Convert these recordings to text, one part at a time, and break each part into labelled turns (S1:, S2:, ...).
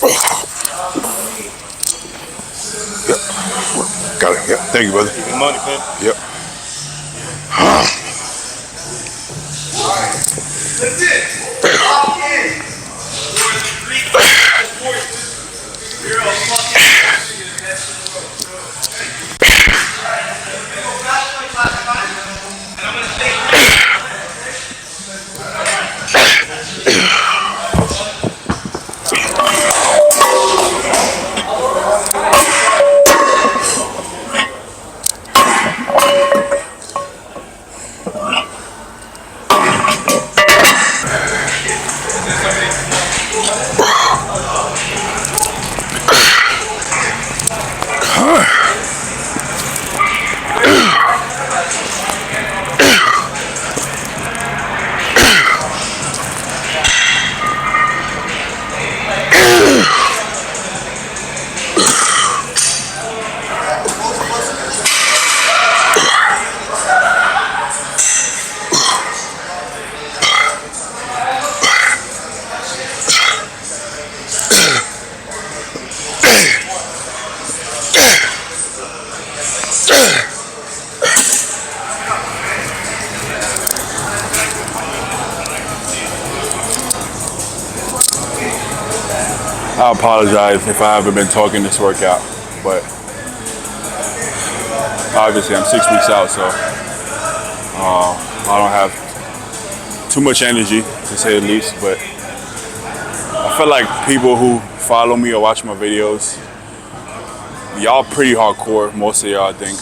S1: Yep. Got it. Yep. Thank you, brother.
S2: Good money, man.
S1: Yep.
S3: That's it. Lock in. You're a fucking
S4: I apologize if I haven't been talking this workout, but obviously I'm 6 weeks out, so I don't have too much energy, to say the least, but I feel like people who follow me or watch my videos, y'all pretty hardcore, most of y'all, I think.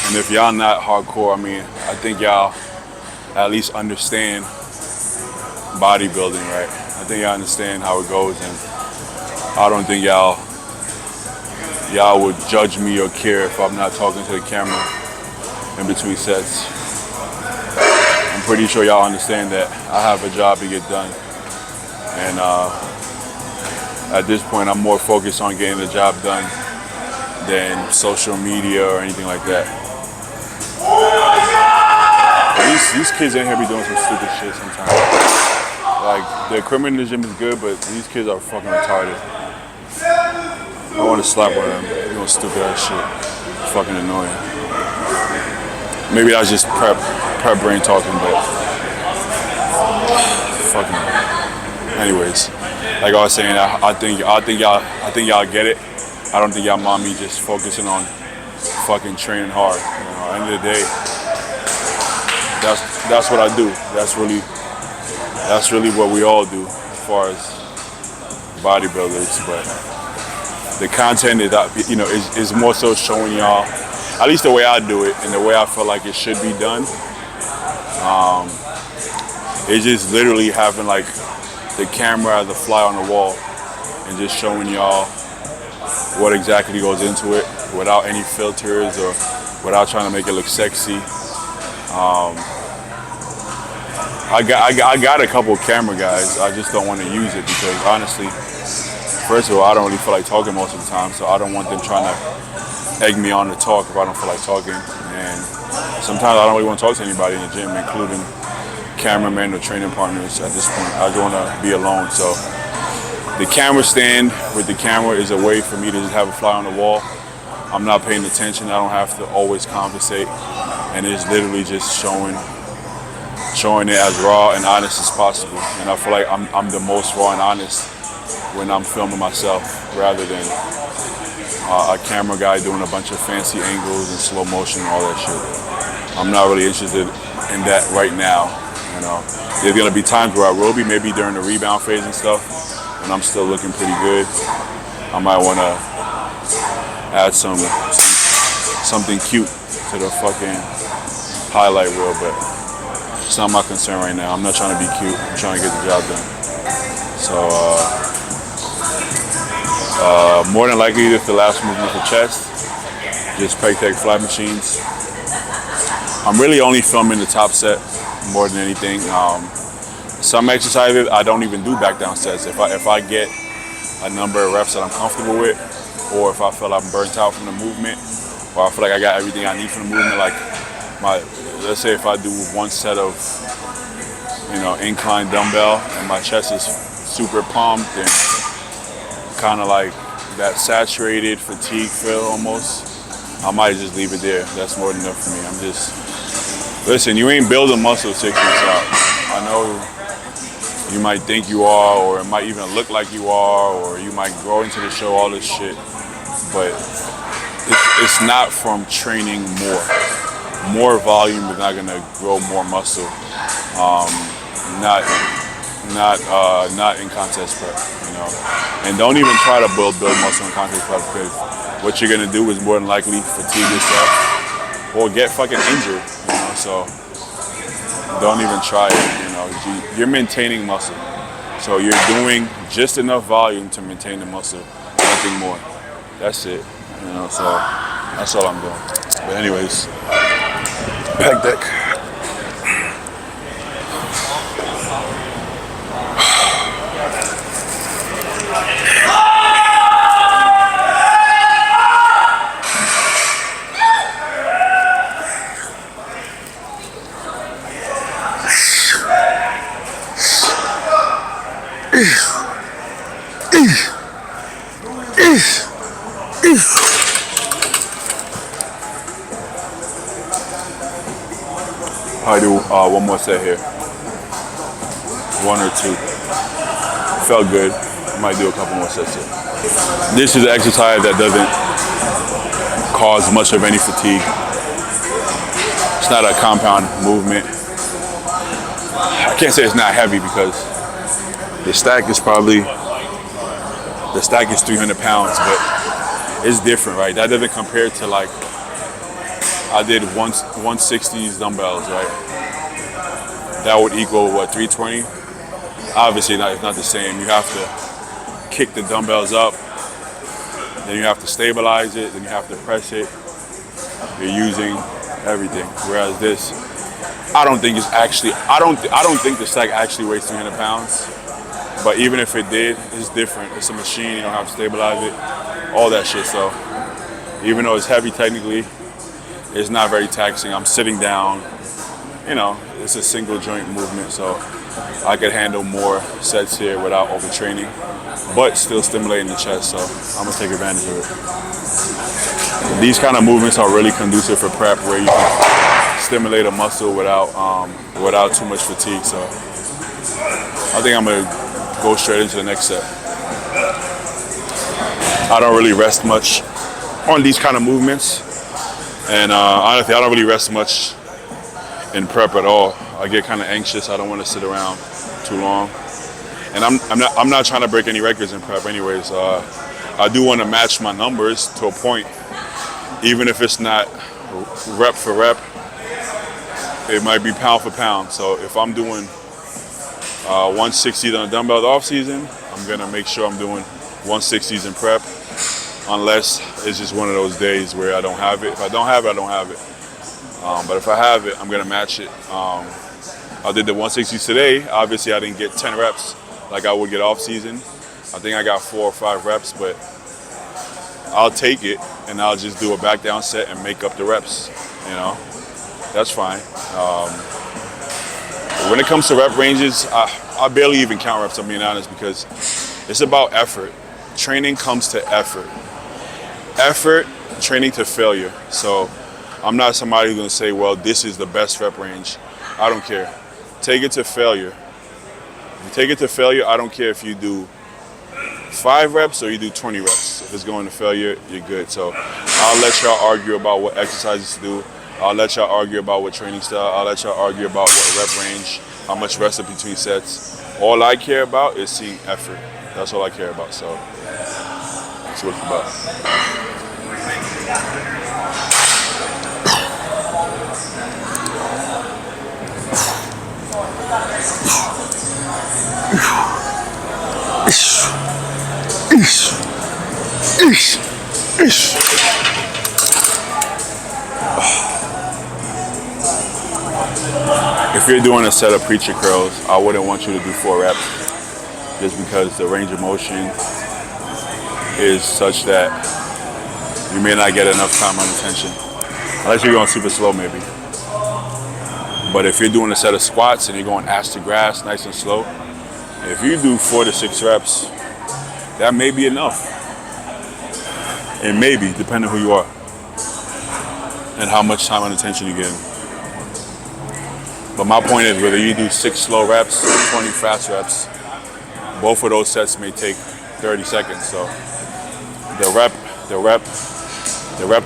S4: And if y'all not hardcore, I mean, I think y'all at least understand bodybuilding, right? I think y'all understand how it goes, and I don't think y'all would judge me or care if I'm not talking to the camera in between sets. I'm pretty sure y'all understand that I have a job to get done, and at this point I'm more focused on getting the job done than social media or anything like that. These kids in here be doing some stupid shit sometimes. Like, the equipment in the gym is good, but these kids are fucking retarded. I want to slap one of them. They're doing stupid ass shit. It's fucking annoying. Maybe that's just prep brain talking, but fucking. Anyways, like I was saying, I think y'all get it. I don't think y'all mind me just focusing on fucking training hard. You know, at the end of the day, that's what I do. That's really what we all do as far as bodybuilders. But the content is more so showing y'all, at least the way I do it and the way I feel like it should be done. It's just literally having like the camera as a fly on the wall and just showing y'all what exactly goes into it without any filters or without trying to make it look sexy. I got a couple of camera guys. I just don't want to use it because honestly, first of all, I don't really feel like talking most of the time, so I don't want them trying to egg me on to talk if I don't feel like talking. And sometimes I don't really want to talk to anybody in the gym, including cameramen or training partners at this point. I just want to be alone. So the camera stand with the camera is a way for me to just have a fly on the wall. I'm not paying attention. I don't have to always conversate, and it's literally just showing it as raw and honest as possible. And I feel like I'm the most raw and honest when I'm filming myself, rather than a camera guy doing a bunch of fancy angles and slow motion and all that shit. I'm not really interested in that right now. You know, there's gonna be times where I will be, maybe during the rebound phase and stuff, when I'm still looking pretty good. I might wanna add something cute to the fucking highlight reel, but it's not my concern right now. I'm not trying to be cute. I'm trying to get the job done. So, more than likely, if the last movement for chest, just pec deck fly machines. I'm really only filming the top set more than anything. Some exercises I don't even do back down sets. If I get a number of reps that I'm comfortable with, or if I feel I'm burnt out from the movement, or I feel like I got everything I need from the movement, like let's say if I do one set of, incline dumbbell and my chest is super pumped and kind of like that saturated fatigue feel almost, I might just leave it there. That's more than enough for me. I'm just, listen, you ain't building muscle 6 weeks out. I know you might think you are, or it might even look like you are, or you might grow into the show, all this shit. But it's not from training more. More volume is not gonna grow more muscle. Not in contest prep, you know. And don't even try to build muscle in contest prep, because what you're gonna do is more than likely fatigue yourself or get fucking injured, you know. So don't even try it, you know. You're maintaining muscle, so you're doing just enough volume to maintain the muscle, nothing more. That's it, you know. So that's all I'm doing. But anyways, pec deck. I do one more set here. 1 or 2. Felt good. Might do a couple more sets here. This is an exercise that doesn't cause much of any fatigue. It's not a compound movement. I can't say it's not heavy, because the stack is 300 pounds, but it's different, right? That doesn't compare to, like, I did 160s dumbbells, right? That would equal what, 320? Obviously it's not the same. You have to kick the dumbbells up, then you have to stabilize it, then you have to press it. You're using everything. Whereas this, I don't think the stack actually weighs 300 pounds. But even if it did, it's different. It's a machine, you don't have to stabilize it, all that shit. So even though it's heavy technically, it's not very taxing. I'm sitting down, you know, it's a single joint movement, so I could handle more sets here without overtraining, but still stimulating the chest, so I'm gonna take advantage of it. These kind of movements are really conducive for prep, where you can stimulate a muscle without too much fatigue, so I think I'm gonna go straight into the next set. I don't really rest much on these kind of movements. And honestly, I don't really rest much in prep at all. I get kind of anxious. I don't want to sit around too long. And I'm not trying to break any records in prep anyways. I do want to match my numbers to a point, even if it's not rep for rep. It might be pound for pound. So if I'm doing 160s on a dumbbell off season, I'm gonna make sure I'm doing 160s in prep. Unless it's just one of those days where I don't have it. If I don't have it, I don't have it. But if I have it, I'm gonna match it. I did the 160s today. Obviously, I didn't get 10 reps like I would get off season. I think I got 4 or 5 reps, but I'll take it and I'll just do a back down set and make up the reps. You know, that's fine. When it comes to rep ranges, I barely even count reps, I'm being honest, because it's about effort. Training comes to effort. Effort, training to failure. So I'm not somebody who's gonna say, well, this is the best rep range. I don't care. Take it to failure. If you take it to failure, I don't care if you do 5 reps or you do 20 reps. If it's going to failure, you're good. So I'll let y'all argue about what exercises to do. I'll let y'all argue about what training style. I'll let y'all argue about what rep range, how much rest in between sets. All I care about is seeing effort. That's all I care about. So that's what it's about. If you're doing a set of preacher curls, I wouldn't want you to do 4 reps, just because the range of motion is such that you may not get enough time under tension, unless you're going super slow maybe. But if you're doing a set of squats and you're going ass to grass, nice and slow, if you do 4 to 6 reps, that may be enough. It may be, depending on who you are and how much time and attention you give. But my point is, whether you do 6 slow reps or 20 fast reps, both of those sets may take 30 seconds. So the rep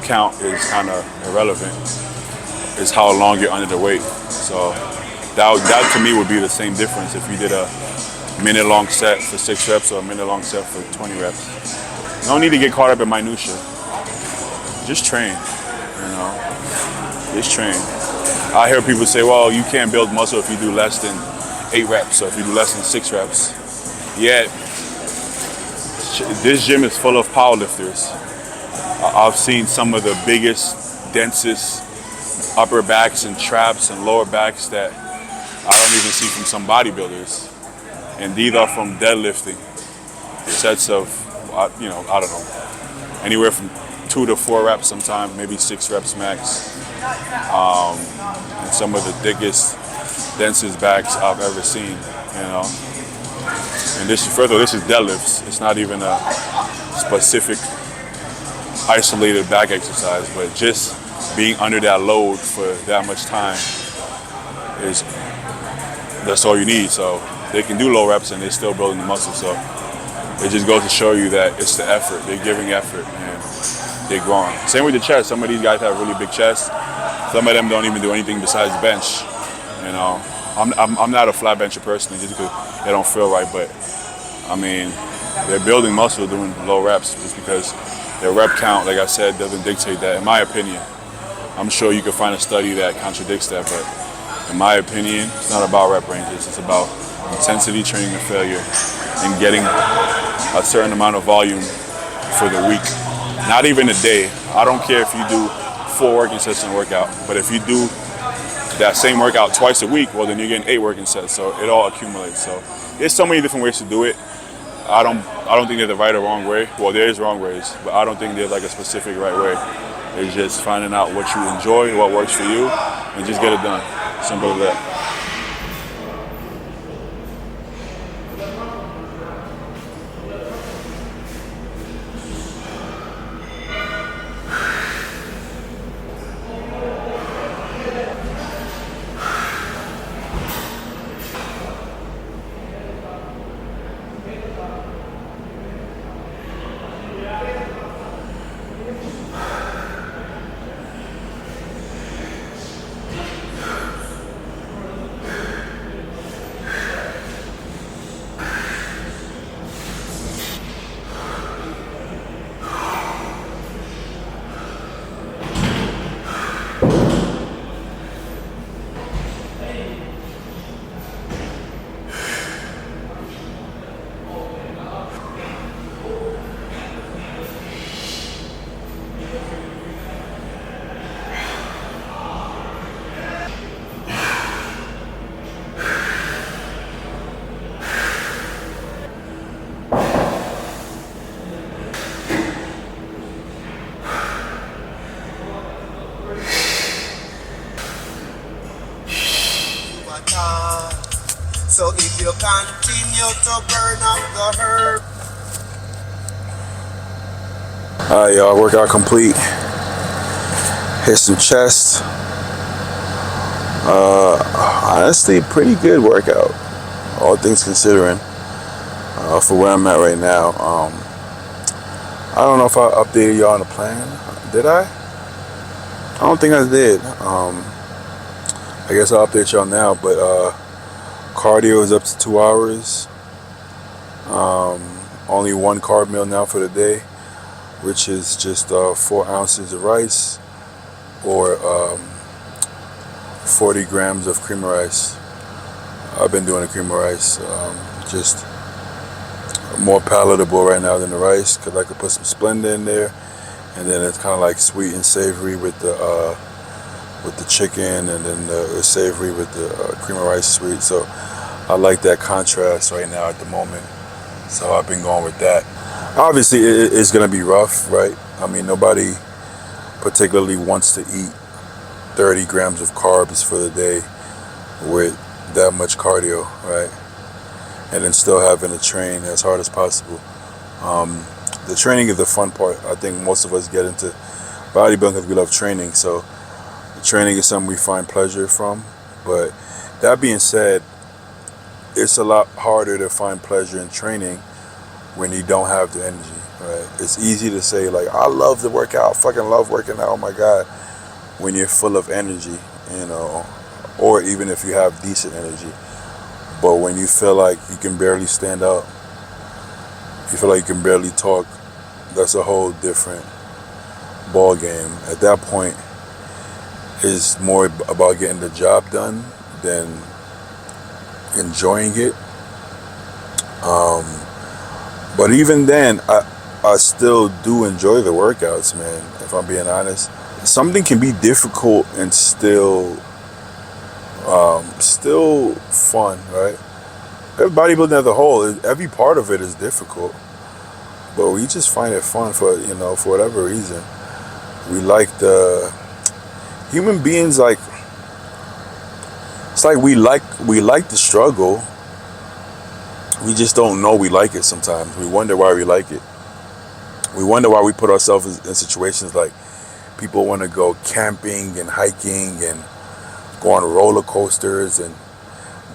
S4: count is kind of irrelevant. It's how long you're under the weight. So that to me would be the same difference if you did a minute-long set for 6 reps or a minute-long set for 20 reps. No need to get caught up in minutia. Just train, Just train. I hear people say, well, you can't build muscle if you do less than 8 reps or if you do less than 6 reps. Yet, this gym is full of powerlifters. I've seen some of the biggest, densest upper backs and traps and lower backs that I don't even see from some bodybuilders. And these are from deadlifting. Sets of, I don't know, anywhere from 2 to 4 reps sometimes, maybe 6 reps max. And some of the thickest, densest backs I've ever seen, And this is deadlifts. It's not even a specific isolated back exercise, but just being under that load for that much time that's all you need. So they can do low reps and they're still building the muscle. So it just goes to show you that it's the effort. They're giving effort and they're growing. Same with the chest. Some of these guys have really big chests. Some of them don't even do anything besides bench. I'm not a flat bencher personally, just because they don't feel right. But I mean, they're building muscle doing low reps just because their rep count, like I said, doesn't dictate that. In my opinion, I'm sure you can find a study that contradicts that. But in my opinion, it's not about rep ranges. It's about intensity training to failure and getting a certain amount of volume for the week. Not even a day. I don't care if you do 4 working sets in a workout, but if you do that same workout twice a week, well, then you're getting 8 working sets. So it all accumulates. So there's so many different ways to do it. I don't think there's a right or wrong way. Well, there is wrong ways, but I don't think there's like a specific right way. It's just finding out what you enjoy, what works for you, and just get it done. Simple as that.
S3: So if you continue to burn up the herb.
S2: Alright, y'all, workout complete. Hit some chest. Honestly, pretty good workout, all things considering, for where I'm at right now. I don't know if I updated y'all on the plan. Did I? I don't think I did. I guess I'll update y'all now, but cardio is up to 2 hours. Only 1 carb meal now for the day, which is just 4 ounces of rice or 40 grams of cream of rice. I've been doing the cream of rice, just more palatable right now than the rice because I could put some Splenda in there, and then it's kind of like sweet and savory with the chicken, and then the savory with the cream of rice sweet. So I like that contrast right now at the moment. So I've been going with that. Obviously, it's going to be rough, right? I mean, nobody particularly wants to eat 30 grams of carbs for the day with that much cardio, right? And then still having to train as hard as possible. The training is the fun part. I think most of us get into bodybuilding because we love training. So training is something we find pleasure from. But that being said, it's a lot harder to find pleasure in training when you don't have the energy, right? It's easy to say, like, I love to work out, fucking love working out, oh my God, when you're full of energy, you know, or even if you have decent energy. But when you feel like you can barely stand up, you feel like you can barely talk, that's a whole different ball game. At that point, it's more about getting the job done than enjoying it. But even then, I still do enjoy the workouts, man, if I'm being honest. Something can be difficult and still fun, right? Bodybuilding as a whole, every part of it is difficult, but we just find it fun for whatever reason. We like human beings, like, it's like we like the struggle. We just don't know we like it sometimes. We wonder why we like it. We wonder why we put ourselves in situations like people want to go camping and hiking and go on roller coasters and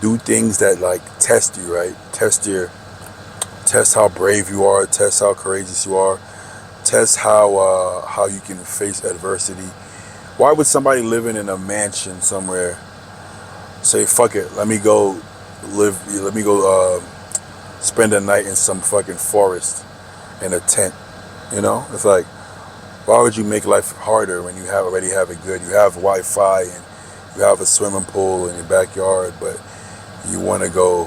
S2: do things that, like, test you, right? Test how brave you are, test how courageous you are, test how you can face adversity. Why would somebody living in a mansion somewhere say, fuck it, let me go spend a night in some fucking forest in a tent? You know, it's like, why would you make life harder when you already have it good? You have Wi-Fi and you have a swimming pool in your backyard, but you want to go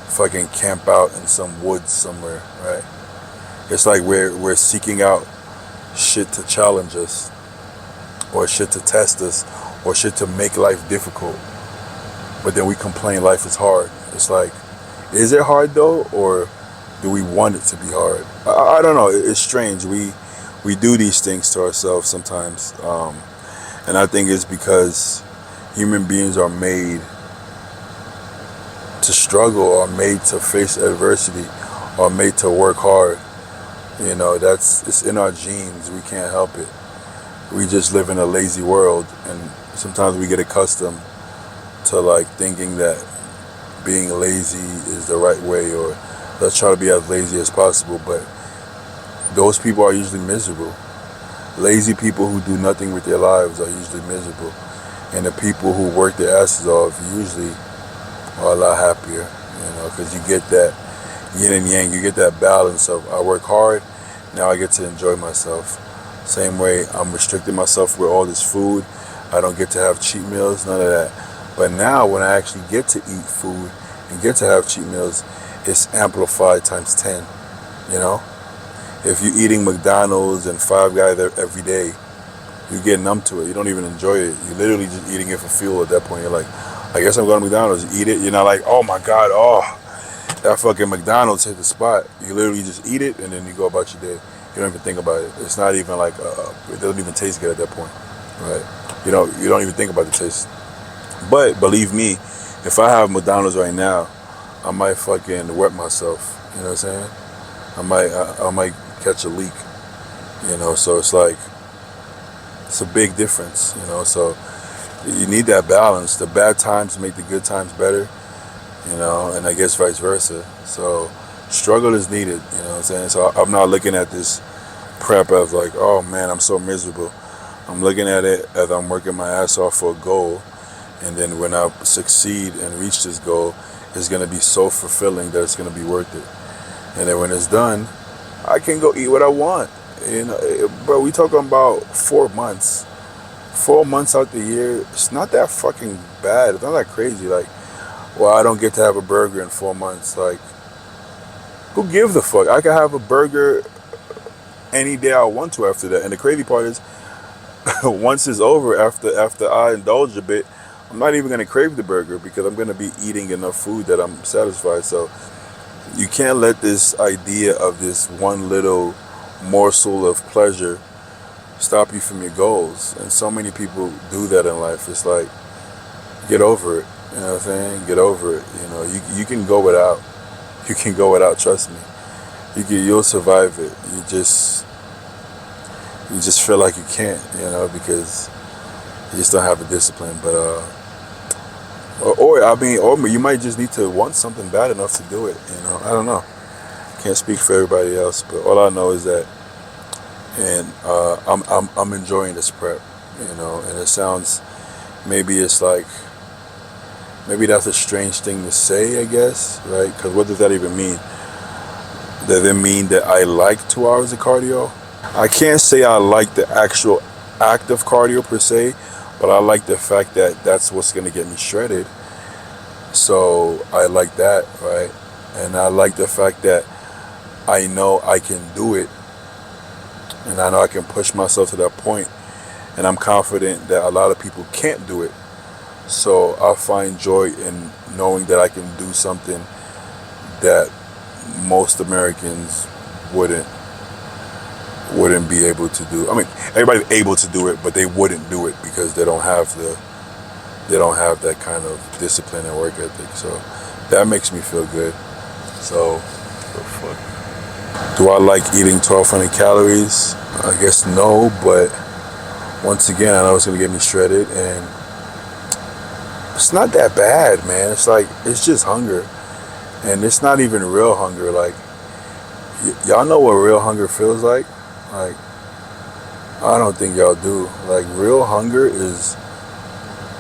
S2: fucking camp out in some woods somewhere, right? It's like we're seeking out shit to challenge us, or shit to test us, or shit to make life difficult. But then we complain life is hard. It's like, is it hard though, or do we want it to be hard? I don't know. It's strange. We do these things to ourselves sometimes, and I think it's because human beings are made to struggle, are made to face adversity, are made to work hard. You know, it's in our genes. We can't help it. We just live in a lazy world, and sometimes we get accustomed to, like, thinking that being lazy is the right way, or let's try to be as lazy as possible. But those people are usually miserable. Lazy people who do nothing with their lives are usually miserable, and the people who work their asses off usually are a lot happier, you know, because you get that yin and yang, you get that balance of, I work hard, now I get to enjoy myself. Same way I'm restricting myself with all this food. I don't get to have cheat meals, none of that. But now when I actually get to eat food and get to have cheat meals, it's amplified times 10, you know? If you're eating McDonald's and Five Guys every day, you get numb to it. You don't even enjoy it. You're literally just eating it for fuel at that point. You're like, I guess I'm going to McDonald's, eat it. You're not like, oh my God, that fucking McDonald's hit the spot. You literally just eat it and then you go about your day. You don't even think about it. It's not even like, it doesn't even taste good at that point, right? You don't even think about the taste. But believe me, if I have McDonald's right now, I might fucking wet myself. You know what I'm saying? I might catch a leak. You know, so it's like, it's a big difference. You know, so you need that balance. The bad times make the good times better. You know, and I guess vice versa. So struggle is needed. You know what I'm saying? So I'm not looking at this prep as like, oh man, I'm so miserable. I'm looking at it as I'm working my ass off for a goal. And then when I succeed and reach this goal, it's going to be so fulfilling that it's going to be worth it. And then when it's done, I can go eat what I want. You know, bro, we talking about 4 months. 4 months out the year, it's not that fucking bad. It's not that crazy. Like, well, I don't get to have a burger in 4 months. Like, who gives a fuck? I can have a burger any day I want to after that. And the crazy part is, once it's over, after I indulge a bit, I'm not even going to crave the burger because I'm going to be eating enough food that I'm satisfied. So you can't let this idea of this one little morsel of pleasure stop you from your goals. And so many people do that in life. It's like, get over it. You know what I'm saying? Get over it. You know, you can go without. You can go without, trust me. you'll survive it. You just feel like you can't, because you just don't have the discipline. But or you might just need to want something bad enough to do it. I don't know. Can't speak for everybody else, but all I know is that, and I'm enjoying this prep, and it sounds, maybe it's like, maybe that's a strange thing to say, I guess, right? Because what does that even mean? Does it mean that I like 2 hours of cardio? I can't say I like the actual act of cardio per se, but I like the fact that that's what's going to get me shredded. So I like that, right? And I like the fact that I know I can do it, and I know I can push myself to that point, and I'm confident that a lot of people can't do it. So I find joy in knowing that I can do something that most Americans wouldn't be able to do. I mean, everybody's able to do it, but they wouldn't do it because they don't have that kind of discipline and work ethic. So that makes me feel good. So do I like eating 1,200 calories? I guess no, but once again, I know it's gonna get me shredded, and it's not that bad, man. It's like, it's just hunger, and it's not even real hunger. Like, y'all know what real hunger feels like? Like, I don't think y'all do. Like, real hunger is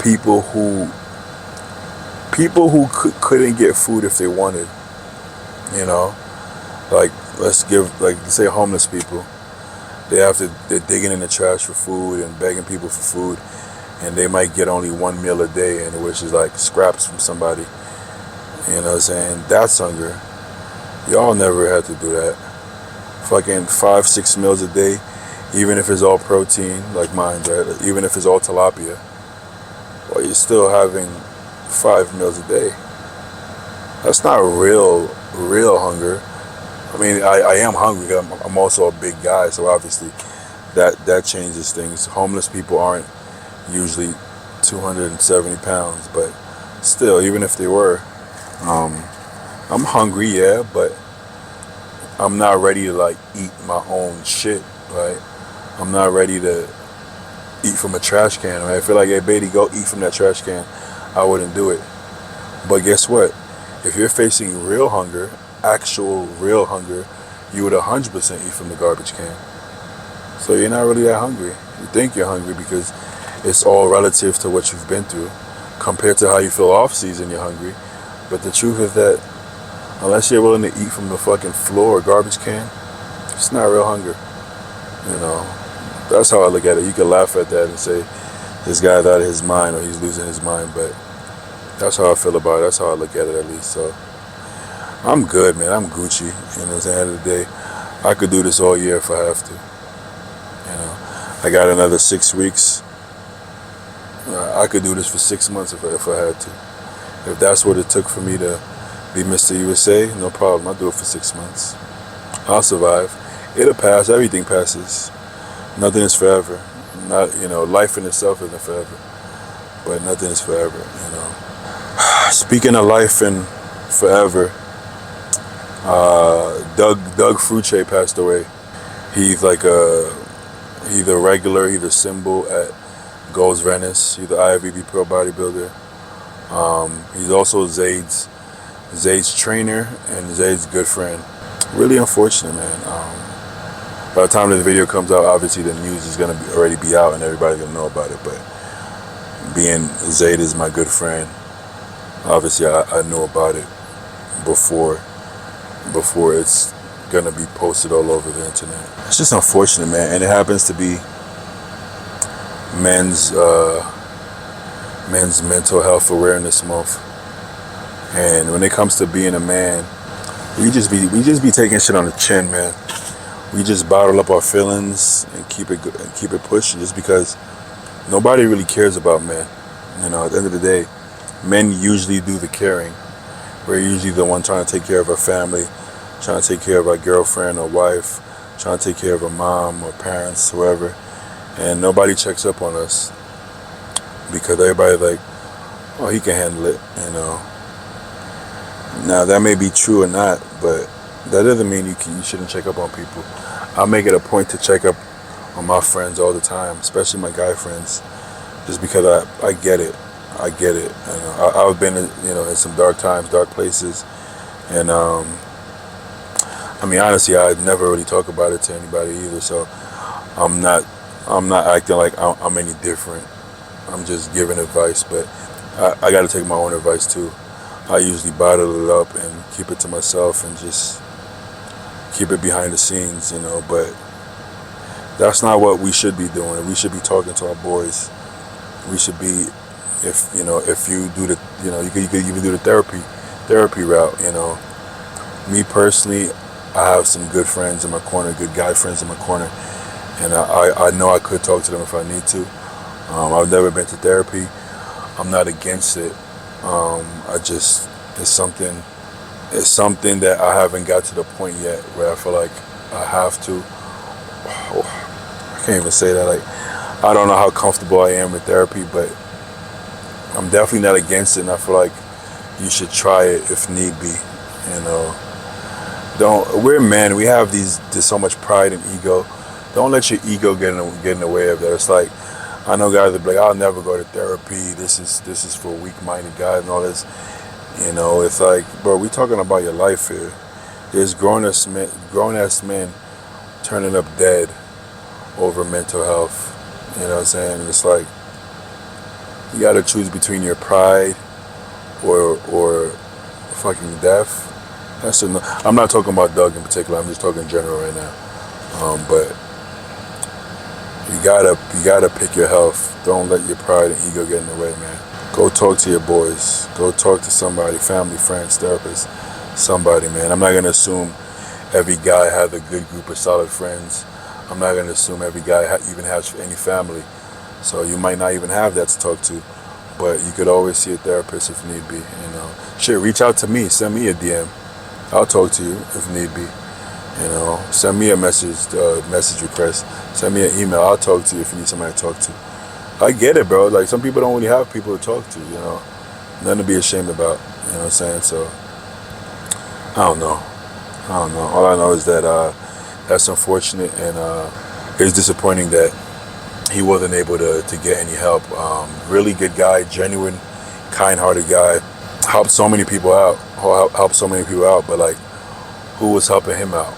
S2: people who couldn't get food if they wanted. Like, let's say homeless people. They're digging in the trash for food and begging people for food, and they might get only 1 meal a day, and which is like scraps from somebody. You know what I'm saying? That's hunger. Y'all never had to do that. Fucking 5-6 meals a day, even if it's all protein, like mine, right? Even if it's all tilapia, well, you're still having 5 meals a day. That's not real hunger. I mean, I am hungry. I'm also a big guy, so obviously that changes things. Homeless people aren't usually 270 pounds, but still, even if they were, I'm hungry, yeah, but I'm not ready to like eat my own shit, right? I'm not ready to eat from a trash can, right? I feel like, hey, baby, go eat from that trash can. I wouldn't do it. But guess what? If you're facing real hunger, actual real hunger, you would 100% eat from the garbage can. So you're not really that hungry. You think you're hungry because it's all relative to what you've been through. Compared to how you feel off season, you're hungry. But the truth is that unless you're willing to eat from the fucking floor or garbage can, it's not real hunger. That's how I look at it. You can laugh at that and say, this guy's out of his mind or he's losing his mind, but that's how I feel about it. That's how I look at it, at least. So I'm good, man. I'm Gucci. At the end of the day, I could do this all year if I have to. I got another 6 weeks. I could do this for 6 months if I had to. If that's what it took for me to be Mr. USA, no problem. I'll do it for 6 months. I'll survive. It'll pass. Everything passes. Nothing is forever. Life in itself isn't forever, but nothing is forever. Speaking of life and forever, Doug Fruche passed away. He's like he's a regular, he's a symbol at Gold's Venice. He's the IFBB Pro Bodybuilder. He's also Zayd's trainer and Zayd's good friend. Really unfortunate, man. By the time this video comes out, obviously the news is gonna already be out and everybody's gonna know about it. But being Zayd is my good friend, obviously I knew about it before it's gonna be posted all over the internet. It's just unfortunate, man, and it happens to be men's mental health awareness month. And when it comes to being a man, we just be taking shit on the chin, man. We just bottle up our feelings and keep it pushing, just because nobody really cares about men. At the end of the day, men usually do the caring. We're usually the one trying to take care of our family, trying to take care of our girlfriend or wife, trying to take care of our mom or parents, whoever. And nobody checks up on us because everybody's like, oh, he can handle it, Now, that may be true or not, but that doesn't mean you shouldn't check up on people. I make it a point to check up on my friends all the time, especially my guy friends, just because I get it. I get it. And I've been in some dark times, dark places, and I mean, honestly, I never really talk about it to anybody either. So I'm not acting like I'm any different. I'm just giving advice, but I got to take my own advice too. I usually bottle it up and keep it to myself and just keep it behind the scenes, but that's not what we should be doing. We should be talking to our boys. We should be, if you do the, you could even do the therapy route. Me personally, I have some good friends in my corner, good guy friends in my corner, and I know I could talk to them if I need to. I've never been to therapy. I'm not against it. It's something that I haven't got to the point yet where I feel like I have to. I can't even say that. Like, I don't know how comfortable I am with therapy, but I'm definitely not against it, and I feel like you should try it if need be. We're men. We have there's so much pride and ego. Don't let your ego get in the way of that. It's like, I know guys that be like, I'll never go to therapy. This is for weak-minded guys and all this. It's like, bro, we talking about your life here. There's grown-ass men turning up dead over mental health. You know what I'm saying? And it's like, you got to choose between your pride or fucking death. I'm not talking about Doug in particular. I'm just talking in general right now. But you gotta pick your health. Don't let your pride and ego get in the way, man. Go talk to your boys. Go talk to somebody, family, friends, therapist, somebody, man. I'm not gonna assume every guy has a good group of solid friends. I'm not gonna assume every guy even has any family. So you might not even have that to talk to, but you could always see a therapist if need be. Shit, reach out to me. Send me a DM. I'll talk to you if need be. Send me a message request. Send me an email. I'll talk to you if you need somebody to talk to. I get it, bro. Like, some people don't really have people to talk to, Nothing to be ashamed about, you know what I'm saying? So, I don't know. All I know is that that's unfortunate, and it's disappointing that he wasn't able to get any help. Really good guy, genuine, kind-hearted guy. Helped so many people out. But like, who was helping him out?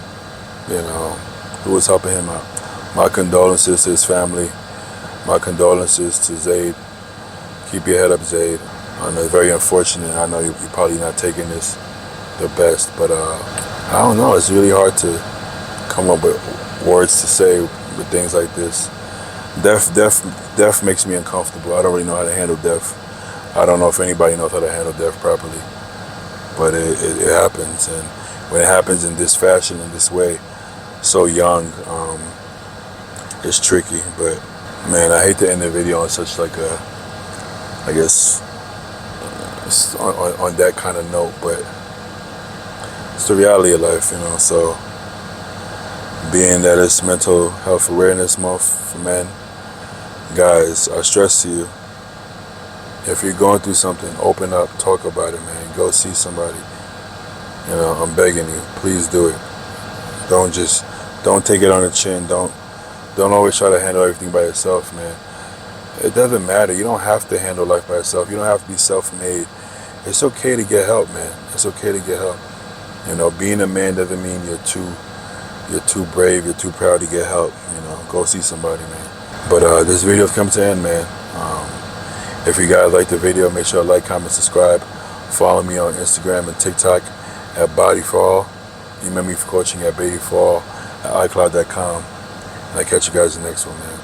S2: Who was helping him out? My condolences to his family. My condolences to Zaid. Keep your head up, Zaid. I know it's very unfortunate. I know you're probably not taking this the best, but I don't know. It's really hard to come up with words to say with things like this. Death makes me uncomfortable. I don't really know how to handle death. I don't know if anybody knows how to handle death properly, but it happens, and when it happens in this fashion, in this way, so young, it's tricky. But man, I hate to end the video on such like a, I guess, on that kind of note, but it's the reality of life, So, being that it's Mental Health Awareness Month for men, guys, I stress to you, if you're going through something, open up, talk about it, man. Go see somebody. I'm begging you, please do it. Don't take it on the chin. Don't always try to handle everything by yourself, man. It doesn't matter. You don't have to handle life by yourself. You don't have to be self-made. It's okay to get help, man. It's okay to get help. Being a man doesn't mean you're too brave, you're too proud to get help. Go see somebody, man. But this video's come to an end, man. If you guys like the video, make sure to like, comment, subscribe. Follow me on Instagram and TikTok at BodyFall. Email me for coaching at BodyFall at iCloud.com. And I'll catch you guys in the next one, man.